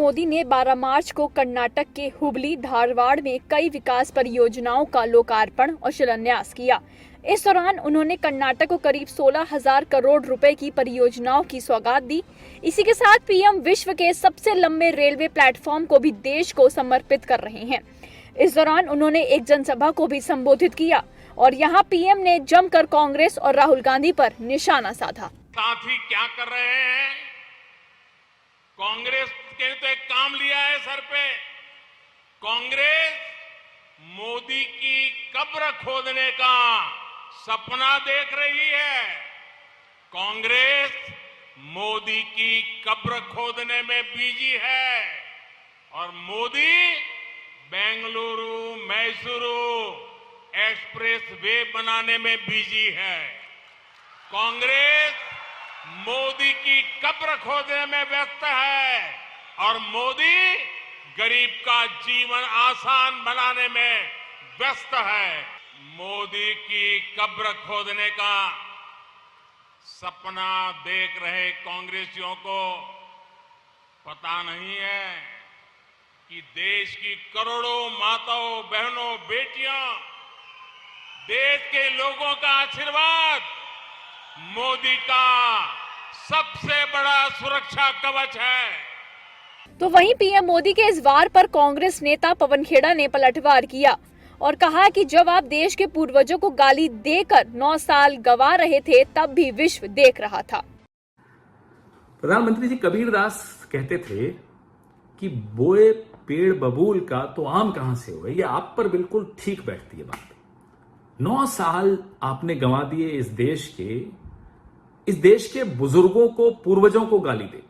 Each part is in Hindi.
मोदी ने 12 मार्च को कर्नाटक के हुबली धारवाड़ में कई विकास परियोजनाओं का लोकार्पण और शिलान्यास किया। इस दौरान उन्होंने कर्नाटक को करीब 16,000 करोड़ रुपए की परियोजनाओं की सौगात दी। इसी के साथ पीएम विश्व के सबसे लंबे रेलवे प्लेटफॉर्म को भी देश को समर्पित कर रहे हैं। इस दौरान उन्होंने एक जनसभा को भी संबोधित किया और यहाँ पीएम ने जमकर कांग्रेस और राहुल गांधी पर निशाना साधा। साथी क्या कर रहे हैं? कांग्रेस के तो एक काम लिया है सर पे। कांग्रेस मोदी की कब्र खोदने का सपना देख रही है। कांग्रेस मोदी की कब्र खोदने में बिजी है और मोदी बेंगलुरु मैसूरू एक्सप्रेस वे बनाने में बिजी है। कांग्रेस मोदी की कब्र खोदने में व्यस्त है और मोदी गरीब का जीवन आसान बनाने में व्यस्त है। मोदी की कब्र खोदने का सपना देख रहे कांग्रेसियों को पता नहीं है कि देश की करोड़ों माताओं बहनों बेटियां, देश के लोगों का आशीर्वाद मोदी का सबसे बड़ा सुरक्षा कवच है। तो वहीं पीएम मोदी के इस वार पर कांग्रेस नेता पवन खेड़ा ने पलटवार किया और कहा कि जब आप देश के पूर्वजों को गाली देकर 9 साल गंवा रहे थे तब भी विश्व देख रहा था। प्रधानमंत्री जी कबीरदास कहते थे कि बोए पेड़ बबूल का तो आम कहां से हुए। ये आप पर बिल्कुल ठीक बैठती है बात। 9 साल आपने गंवा दिए इस देश के बुजुर्गों को, पूर्वजों को गाली देकर।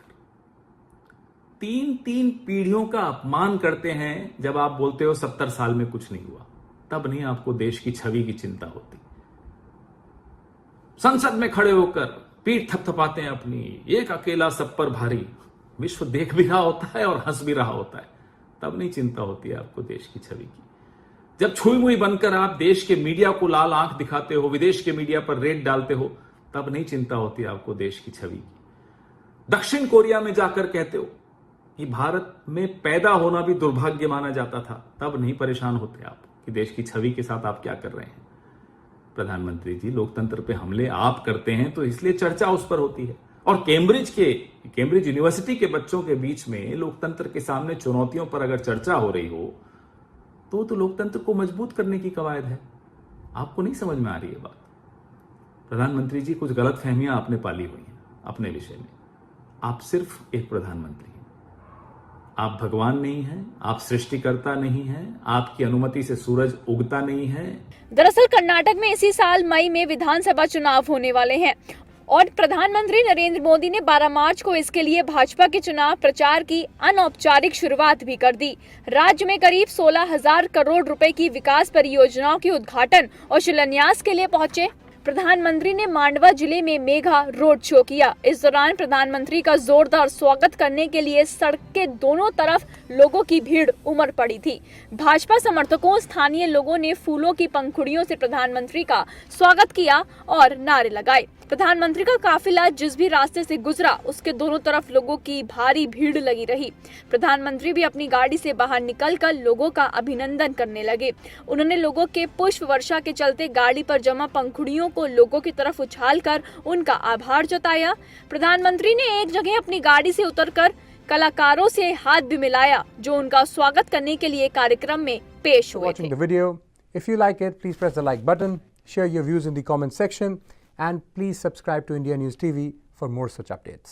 3 पीढ़ियों का अपमान करते हैं जब आप बोलते हो 70 साल में कुछ नहीं हुआ। तब नहीं आपको देश की छवि की चिंता होती। संसद में खड़े होकर पीठ थपथपाते हैं अपनी, एक अकेला सब पर भारी। विश्व देख भी रहा होता है और हंस भी रहा होता है। तब नहीं चिंता होती है आपको देश की छवि की। जब छुई मुई बनकर आप देश के मीडिया को लाल आंख दिखाते हो, विदेश के मीडिया पर रेड डालते हो, तब नहीं चिंता होती आपको देश की छवि की। दक्षिण कोरिया में जाकर कहते हो कि भारत में पैदा होना भी दुर्भाग्य माना जाता था, तब नहीं परेशान होते आप कि देश की छवि के साथ आप क्या कर रहे हैं। प्रधानमंत्री जी, लोकतंत्र पे हमले आप करते हैं तो इसलिए चर्चा उस पर होती है। और कैम्ब्रिज यूनिवर्सिटी के बच्चों के बीच में लोकतंत्र के सामने चुनौतियों पर अगर चर्चा हो रही हो तो लोकतंत्र को मजबूत करने की कवायद है। आपको नहीं समझ में आ रही है बात। प्रधानमंत्री जी, कुछ गलतफहमियां आपने पाली हुई हैं अपने विषय में। आप सिर्फ एक प्रधानमंत्री हैं, आप भगवान नहीं हैं, आप सृष्टिकर्ता नहीं हैं, आपकी अनुमति से सूरज उगता नहीं है। दरअसल कर्नाटक में इसी साल मई में विधानसभा चुनाव होने वाले हैं और प्रधानमंत्री नरेंद्र मोदी ने 12 मार्च को इसके लिए भाजपा के चुनाव प्रचार की अनौपचारिक शुरुआत भी कर दी। राज्य में करीब 16,000 करोड़ रुपए की विकास परियोजनाओं के उद्घाटन और शिलान्यास के लिए पहुंचे। प्रधानमंत्री ने मांडवा जिले में मेगा रोड शो किया। इस दौरान प्रधानमंत्री का जोरदार स्वागत करने के लिए सड़क के दोनों तरफ लोगों की भीड़ उमड़ पड़ी थी। भाजपा समर्थकों, स्थानीय लोगों ने फूलों की पंखुड़ियों से प्रधानमंत्री का स्वागत किया और नारे लगाए। प्रधानमंत्री का काफिला जिस भी रास्ते से गुजरा उसके दोनों तरफ लोगों की भारी भीड़ लगी रही। प्रधानमंत्री भी अपनी गाड़ी से बाहर निकलकर लोगों का अभिनंदन करने लगे। उन्होंने लोगों के पुष्प वर्षा के चलते गाड़ी पर जमा पंखुड़ियों को लोगों की तरफ उछालकर उनका आभार जताया। प्रधानमंत्री ने एक जगह अपनी गाड़ी से उतरकर कलाकारों से हाथ भी मिलाया जो उनका स्वागत करने के लिए कार्यक्रम में पेश हुए थे। If you like it, please press the like button, share your views in the comment section, and please subscribe to India News TV for more such updates.